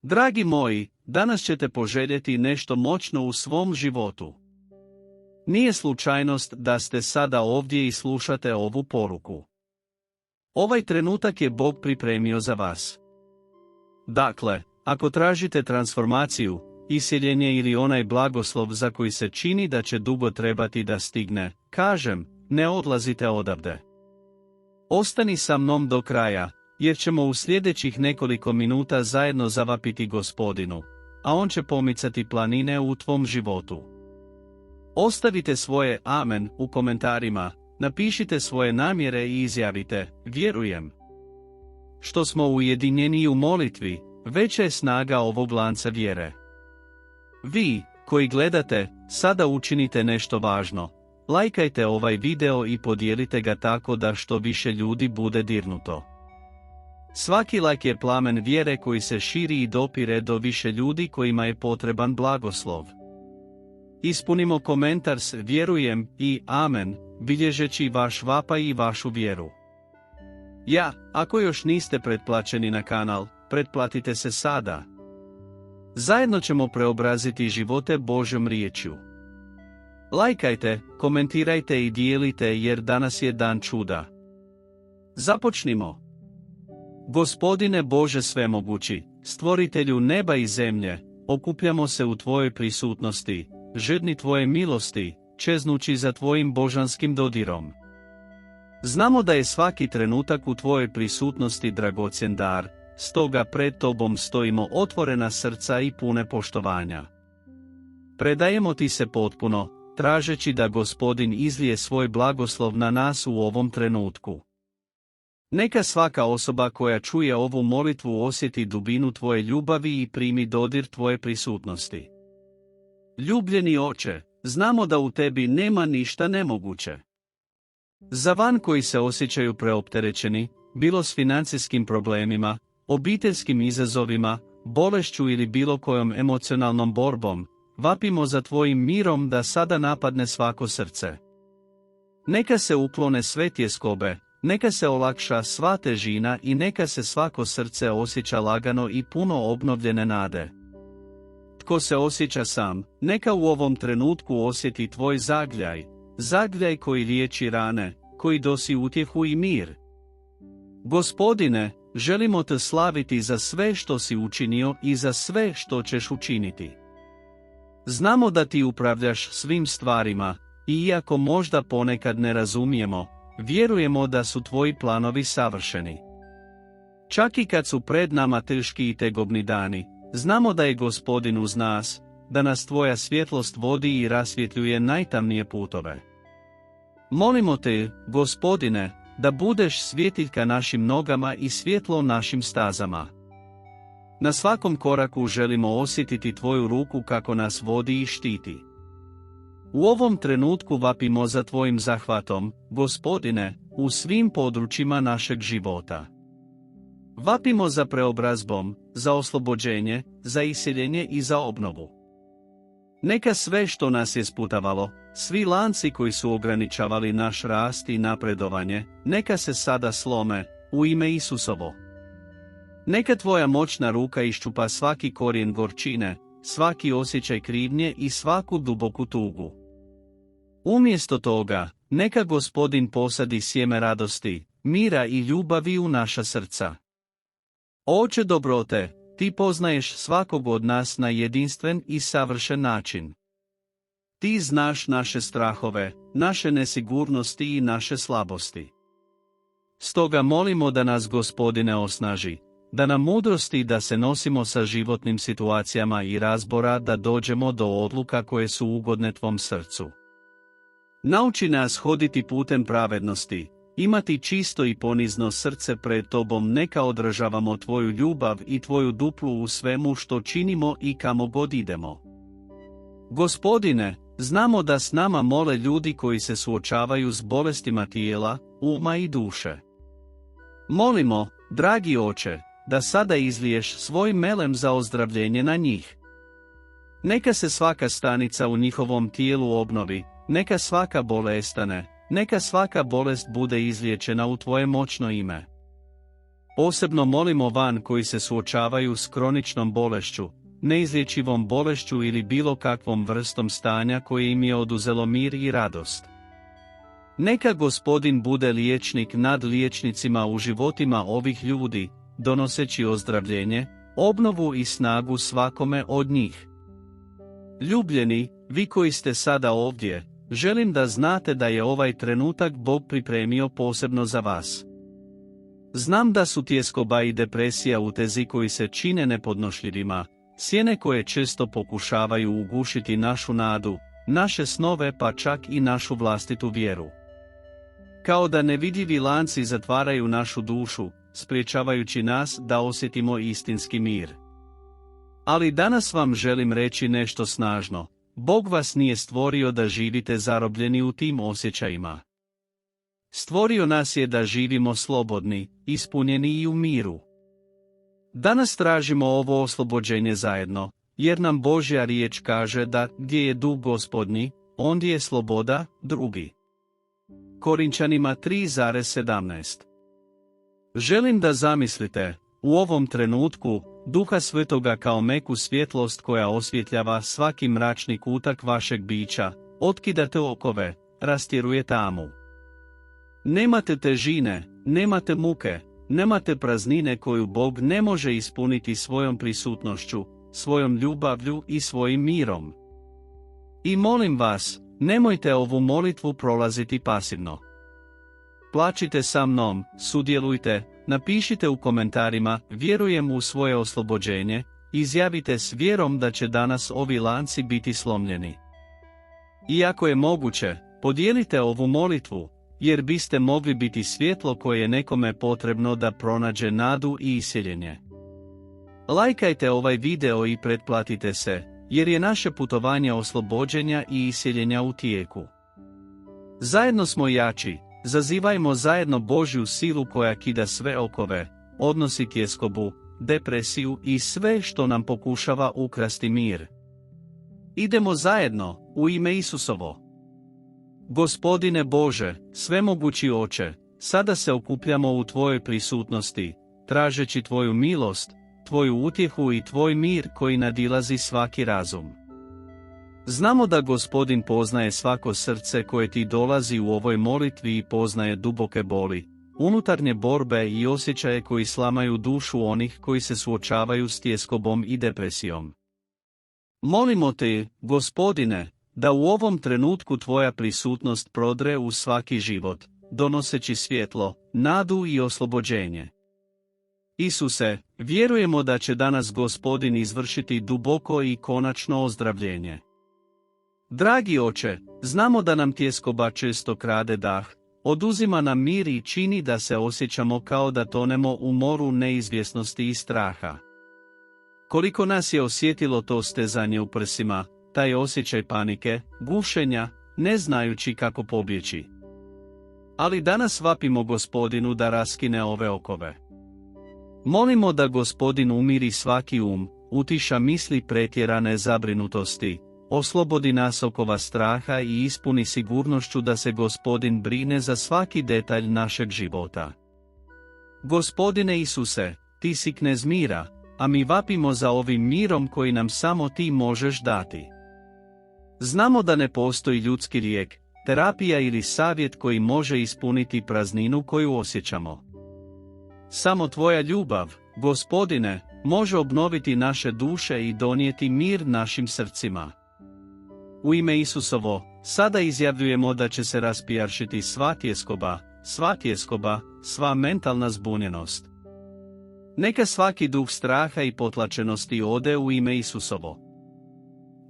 Dragi moji, danas ćete poželjeti nešto moćno u svom životu. Nije slučajnost da ste sada ovdje i slušate ovu poruku. Ovaj trenutak je Bog pripremio za vas. Dakle, ako tražite transformaciju, isjeljenje ili onaj blagoslov za koji se čini da će dugo trebati da stigne, kažem, ne odlazite odavde. Ostani sa mnom do kraja, jer ćemo u sljedećih nekoliko minuta zajedno zavapiti Gospodinu, a On će pomicati planine u tvom životu. Ostavite svoje amen u komentarima, napišite svoje namjere i izjavite, vjerujem. Što smo ujedinjeni u molitvi, veća je snaga ovog lanca vjere. Vi, koji gledate, sada učinite nešto važno. Lajkajte ovaj video i podijelite ga tako da što više ljudi bude dirnuto. Svaki lajk je plamen vjere koji se širi i dopire do više ljudi kojima je potreban blagoslov. Ispunimo komentar s vjerujem i amen, bilježeći vaš vapaj i vašu vjeru. Ako još niste pretplaćeni na kanal, pretplatite se sada. Zajedno ćemo preobraziti živote Božjom riječju. Lajkajte, komentirajte i dijelite jer danas je dan čuda. Započnimo. Gospodine Bože svemogući, stvoritelju neba i zemlje, okupljamo se u Tvojoj prisutnosti, žedni Tvoje milosti, čeznući za Tvojim božanskim dodirom. Znamo da je svaki trenutak u Tvojoj prisutnosti dragocjen dar, stoga pred Tobom stojimo otvorena srca i pune poštovanja. Predajemo Ti se potpuno, tražeći da Gospodin izlije svoj blagoslov na nas u ovom trenutku. Neka svaka osoba koja čuje ovu molitvu osjeti dubinu Tvoje ljubavi i primi dodir Tvoje prisutnosti. Ljubljeni Oče, znamo da u Tebi nema ništa nemoguće. Za van koji se osjećaju preopterećeni, bilo s financijskim problemima, obiteljskim izazovima, bolešću ili bilo kojom emocionalnom borbom, vapimo za Tvojim mirom da sada napadne svako srce. Neka se uklone sve tjeskobe, neka se olakša sva težina i neka se svako srce osjeća lagano i puno obnovljene nade. Tko se osjeća sam, neka u ovom trenutku osjeti Tvoj zagljaj koji liječi rane, koji dosi utjehu i mir. Gospodine, želimo Te slaviti za sve što si učinio i za sve što ćeš učiniti. Znamo da Ti upravljaš svim stvarima, i iako možda ponekad ne razumijemo, vjerujemo da su Tvoji planovi savršeni. Čak i kad su pred nama teški i tegobni dani, znamo da je Gospodin uz nas, da nas Tvoja svjetlost vodi i rasvjetljuje najtamnije putove. Molimo Te, Gospodine, da budeš svjetiljka našim nogama i svjetlo našim stazama. Na svakom koraku želimo osjetiti Tvoju ruku kako nas vodi i štiti. U ovom trenutku vapimo za Tvojim zahvatom, Gospodine, u svim područjima našeg života. Vapimo za preobrazbom, za oslobođenje, za iseljenje i za obnovu. Neka sve što nas je sputavalo, svi lanci koji su ograničavali naš rast i napredovanje, neka se sada slome, u ime Isusovo. Neka Tvoja moćna ruka iščupa svaki korijen gorčine, svaki osjećaj krivnje i svaku duboku tugu. Umjesto toga, neka Gospodin posadi sjeme radosti, mira i ljubavi u naša srca. Oče dobrote, Ti poznaješ svakog od nas na jedinstven i savršen način. Ti znaš naše strahove, naše nesigurnosti i naše slabosti. Stoga molimo da nas Gospodine osnaži, da nam mudrosti da se nosimo sa životnim situacijama i razbora da dođemo do odluka koje su ugodne Tvom srcu. Nauči nas hoditi putem pravednosti, imati čisto i ponizno srce pred Tobom, neka odražavamo Tvoju ljubav i Tvoju duplu u svemu što činimo i kamo god idemo. Gospodine, znamo da s nama mole ljudi koji se suočavaju s bolestima tijela, uma i duše. Molimo, dragi Oče, da sada izliješ svoj melem za ozdravljenje na njih. Neka se svaka stanica u njihovom tijelu obnovi, neka svaka bolest nestane, neka svaka bolest bude izliječena u Tvoje moćno ime. Posebno molimo van koji se suočavaju s kroničnom bolešću, neizlječivom bolešću ili bilo kakvom vrstom stanja koje im je oduzelo mir i radost. Neka Gospodin bude liječnik nad liječnicima u životima ovih ljudi, donoseći ozdravljenje, obnovu i snagu svakome od njih. Ljubljeni, vi koji ste sada ovdje, želim da znate da je ovaj trenutak Bog pripremio posebno za vas. Znam da su tjeskoba i depresija utezi koji se čine nepodnošljivima, sjene koje često pokušavaju ugušiti našu nadu, naše snove pa čak i našu vlastitu vjeru. Kao da nevidljivi lanci zatvaraju našu dušu, spriječavajući nas da osjetimo istinski mir. Ali danas vam želim reći nešto snažno. Bog vas nije stvorio da živite zarobljeni u tim osjećajima. Stvorio nas je da živimo slobodni, ispunjeni i u miru. Danas tražimo ovo oslobođenje zajedno, jer nam Božja riječ kaže da gdje je duh Gospodnji, ondje je sloboda. 2. Korinčanima 3:17. Želim da zamislite, u ovom trenutku, Duha Svetoga kao meku svjetlost koja osvjetljava svaki mračni kutak vašeg bića, otkidate okove, rastjeruje tamu. Nemate težine, nemate muke, nemate praznine koju Bog ne može ispuniti svojom prisutnošću, svojom ljubavlju i svojim mirom. I molim vas, nemojte ovu molitvu prolaziti pasivno. Plačite sa mnom, sudjelujte, napišite u komentarima, vjerujem u svoje oslobođenje, izjavite s vjerom da će danas ovi lanci biti slomljeni. I ako je moguće, podijelite ovu molitvu, jer biste mogli biti svjetlo koje je nekome potrebno da pronađe nadu i isjeljenje. Lajkajte ovaj video i pretplatite se, jer je naše putovanje oslobođenja i isjeljenja u tijeku. Zajedno smo jači, zazivajmo zajedno Božju silu koja kida sve okove, odnosi tjeskobu, depresiju i sve što nam pokušava ukrasti mir. Idemo zajedno, u ime Isusovo. Gospodine Bože, svemogući Oče, sada se okupljamo u Tvojoj prisutnosti, tražeći Tvoju milost, Tvoju utjehu i Tvoj mir koji nadilazi svaki razum. Znamo da Gospodin poznaje svako srce koje Ti dolazi u ovoj molitvi i poznaje duboke boli, unutarnje borbe i osjećaje koji slamaju dušu onih koji se suočavaju s tjeskobom i depresijom. Molimo Te, Gospodine, da u ovom trenutku Tvoja prisutnost prodre u svaki život, donoseći svjetlo, nadu i oslobođenje. Isuse, vjerujemo da će danas Gospodin izvršiti duboko i konačno ozdravljenje. Dragi Oče, znamo da nam tjeskoba često krade dah, oduzima nam mir i čini da se osjećamo kao da tonemo u moru neizvjesnosti i straha. Koliko nas je osjetilo to stezanje u prsima, taj osjećaj panike, gušenja, ne znajući kako pobjeći. Ali danas vapimo Gospodinu da raskine ove okove. Molimo da Gospodin umiri svaki utiša misli pretjerane zabrinutosti, oslobodi nas okova straha i ispuni sigurnošću da se Gospodin brine za svaki detalj našeg života. Gospodine Isuse, Ti si knez mira, a mi vapimo za ovim mirom koji nam samo Ti možeš dati. Znamo da ne postoji ljudski lijek, terapija ili savjet koji može ispuniti prazninu koju osjećamo. Samo Tvoja ljubav, Gospodine, može obnoviti naše duše i donijeti mir našim srcima. U ime Isusovo, sada izjavljujemo da će se raspijaršiti sva tjeskoba, sva mentalna zbunjenost. Neka svaki duh straha i potlačenosti ode u ime Isusovo.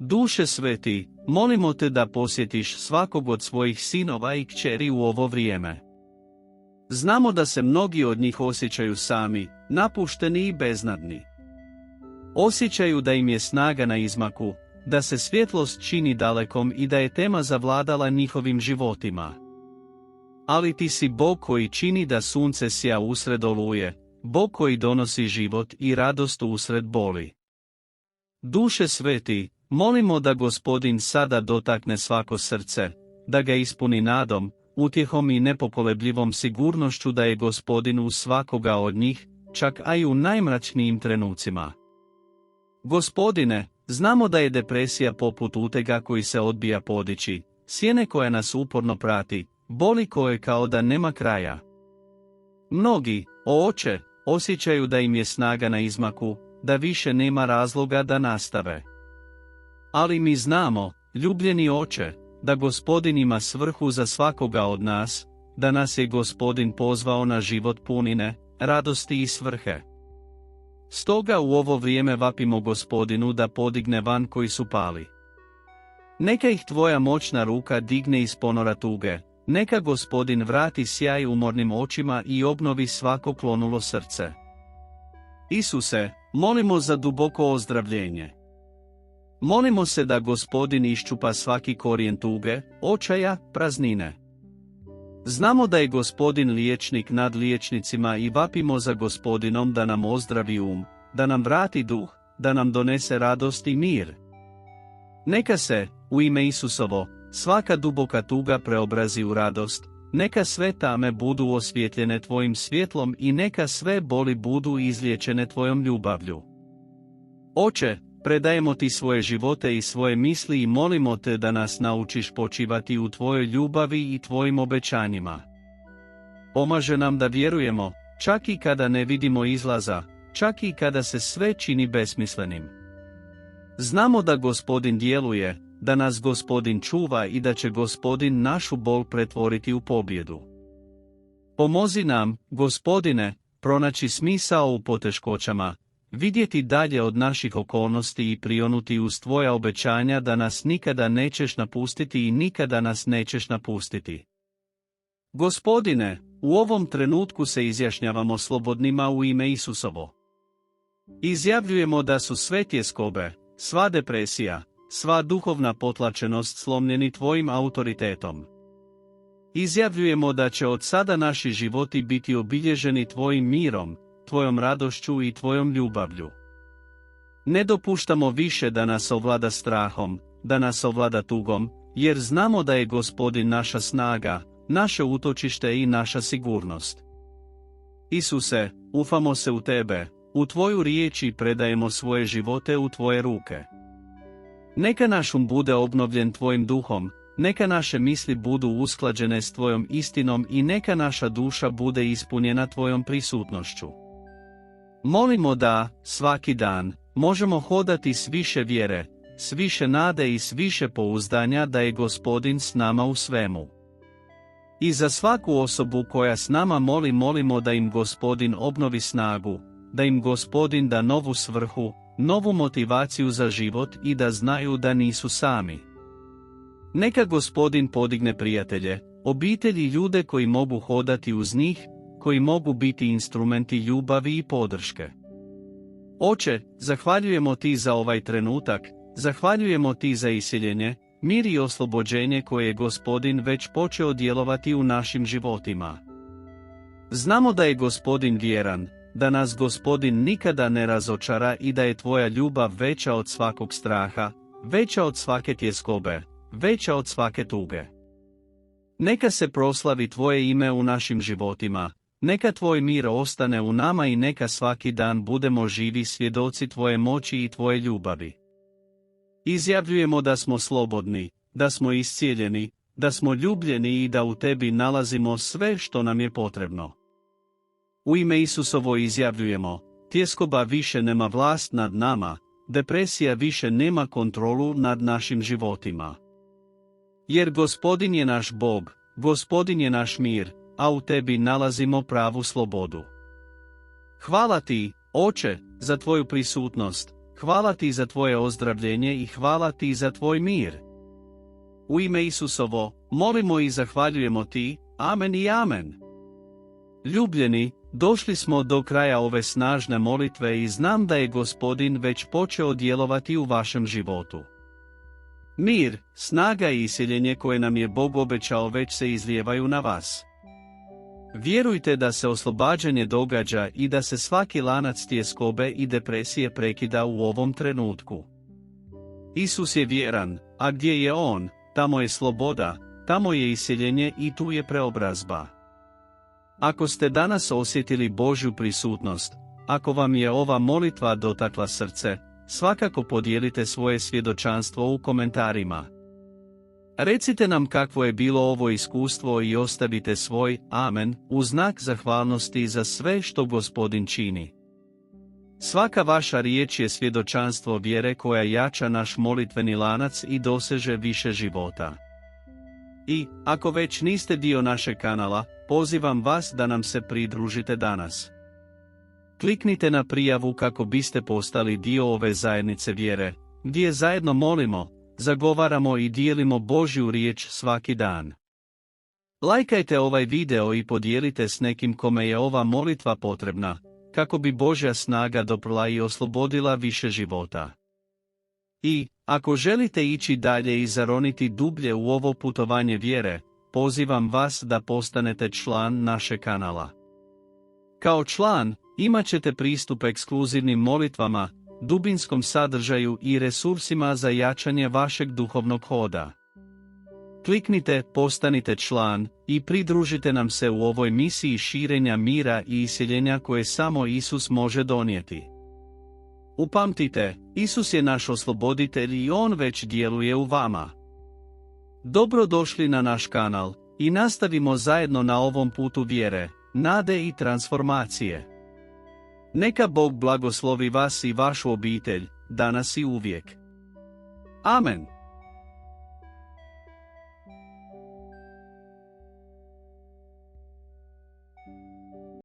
Duše sveti, molimo Te da posjetiš svakog od svojih sinova i kćeri u ovo vrijeme. Znamo da se mnogi od njih osjećaju sami, napušteni i beznadni. Osjećaju da im je snaga na izmaku, da se svjetlost čini dalekom i da je tema zavladala njihovim životima. Ali Ti si Bog koji čini da sunce sja usred oluje, Bog koji donosi život i radost usred boli. Duše sveti, molimo da Gospodin sada dotakne svako srce, da ga ispuni nadom, utjehom i nepokolebljivom sigurnošću da je Gospodin u svakoga od njih, čak i u najmračnijim trenucima. Gospodine, znamo da je depresija poput utega koji se odbija podići, sjene koja nas uporno prati, boli koje kao da nema kraja. Mnogi, o Oče, osjećaju da im je snaga na izmaku, da više nema razloga da nastave. Ali mi znamo, ljubljeni Oče, da Gospodin ima svrhu za svakoga od nas, da nas je Gospodin pozvao na život punine, radosti i svrhe. Stoga u ovo vrijeme vapimo Gospodinu da podigne van koji su pali. Neka ih tvoja moćna ruka digne iz ponora tuge, neka Gospodin vrati sjaj umornim očima i obnovi svako klonulo srce. Isuse, molimo za duboko ozdravljenje. Molimo se da Gospodin iščupa svaki korijen tuge, očaja, praznine. Znamo da je Gospodin liječnik nad liječnicima i vapimo za Gospodinom da nam ozdravi da nam vrati duh, da nam donese radost i mir. Neka se, u ime Isusovo, svaka duboka tuga preobrazi u radost, neka sve tame budu osvjetljene tvojim svjetlom i neka sve boli budu izliječene tvojom ljubavlju. Oče, predajemo ti svoje živote i svoje misli i molimo te da nas naučiš počivati u tvojoj ljubavi i tvojim obećanjima. Pomaže nam da vjerujemo, čak i kada ne vidimo izlaza, čak i kada se sve čini besmislenim. Znamo da Gospodin djeluje, da nas Gospodin čuva i da će Gospodin našu bol pretvoriti u pobjedu. Pomozi nam, Gospodine, pronaći smisao u poteškoćama, vidjeti dalje od naših okolnosti i prionuti uz tvoja obećanja da nas nikada nećeš napustiti i nikada nas nećeš napustiti. Gospodine, u ovom trenutku se izjašnjavamo slobodnima u ime Isusovo. Izjavljujemo da su sve tjeskobe, sva depresija, sva duhovna potlačenost slomljeni tvojim autoritetom. Izjavljujemo da će od sada naši životi biti obilježeni tvojim mirom, tvojom radošću i tvojom ljubavlju. Ne dopuštamo više da nas ovlada strahom, da nas ovlada tugom, jer znamo da je Gospodin naša snaga, naše utočište i naša sigurnost. Isuse, ufamo se u tebe, u tvoju riječ i predajemo svoje živote u tvoje ruke. Neka naš bude obnovljen tvojim duhom, neka naše misli budu usklađene s tvojom istinom i neka naša duša bude ispunjena tvojom prisutnošću. Molimo da, svaki dan, možemo hodati s više vjere, s više nade i s više pouzdanja da je Gospodin s nama u svemu. I za svaku osobu koja s nama molimo da im Gospodin obnovi snagu, da im Gospodin da novu svrhu, novu motivaciju za život i da znaju da nisu sami. Neka Gospodin podigne prijatelje, obitelji i ljude koji mogu hodati uz njih, koji mogu biti instrumenti ljubavi i podrške. Oče, zahvaljujemo ti za ovaj trenutak, zahvaljujemo ti za iseljenje, mir i oslobođenje koje je Gospodin već počeo djelovati u našim životima. Znamo da je Gospodin vjeran, da nas Gospodin nikada ne razočara i da je tvoja ljubav veća od svakog straha, veća od svake tjeskobe, veća od svake tuge. Neka se proslavi tvoje ime u našim životima, neka tvoj mir ostane u nama i neka svaki dan budemo živi svjedoci tvoje moći i tvoje ljubavi. Izjavljujemo da smo slobodni, da smo iscijeljeni, da smo ljubljeni i da u tebi nalazimo sve što nam je potrebno. U ime Isusovo izjavljujemo, tjeskoba više nema vlast nad nama, depresija više nema kontrolu nad našim životima. Jer Gospodin je naš Bog, Gospodin je naš mir, a u tebi nalazimo pravu slobodu. Hvala ti, Oče, za tvoju prisutnost, hvala ti za tvoje ozdravljenje i hvala ti za tvoj mir. U ime Isusovo, molimo i zahvaljujemo ti, amen i amen. Ljubljeni, došli smo do kraja ove snažne molitve i znam da je Gospodin već počeo djelovati u vašem životu. Mir, snaga i iseljenje koje nam je Bog obećao već se izlijevaju na vas. Vjerujte da se oslobađanje događa i da se svaki lanac tjeskobe i depresije prekida u ovom trenutku. Isus je vjeran, a gdje je On, tamo je sloboda, tamo je iseljenje i tu je preobrazba. Ako ste danas osjetili Božju prisutnost, ako vam je ova molitva dotakla srce, svakako podijelite svoje svjedočanstvo u komentarima. Recite nam kakvo je bilo ovo iskustvo i ostavite svoj amen u znak zahvalnosti za sve što Gospodin čini. Svaka vaša riječ je svjedočanstvo vjere koja jača naš molitveni lanac i doseže više života. I, ako već niste dio našeg kanala, pozivam vas da nam se pridružite danas. Kliknite na prijavu kako biste postali dio ove zajednice vjere, gdje zajedno molimo, zagovaramo i dijelimo Božju riječ svaki dan. Lajkajte ovaj video i podijelite s nekim kome je ova molitva potrebna, kako bi Božja snaga doprla i oslobodila više života. I, ako želite ići dalje i zaroniti dublje u ovo putovanje vjere, pozivam vas da postanete član našeg kanala. Kao član, imat ćete pristup ekskluzivnim molitvama, dubinskom sadržaju i resursima za jačanje vašeg duhovnog hoda. Kliknite, postanite član i pridružite nam se u ovoj misiji širenja mira i iseljenja koje samo Isus može donijeti. Upamtite, Isus je naš osloboditelj i On već djeluje u vama. Dobrodošli na naš kanal i nastavimo zajedno na ovom putu vjere, nade i transformacije. Neka Bog blagoslovi vas i vašu obitelj, danas i uvijek. Amen.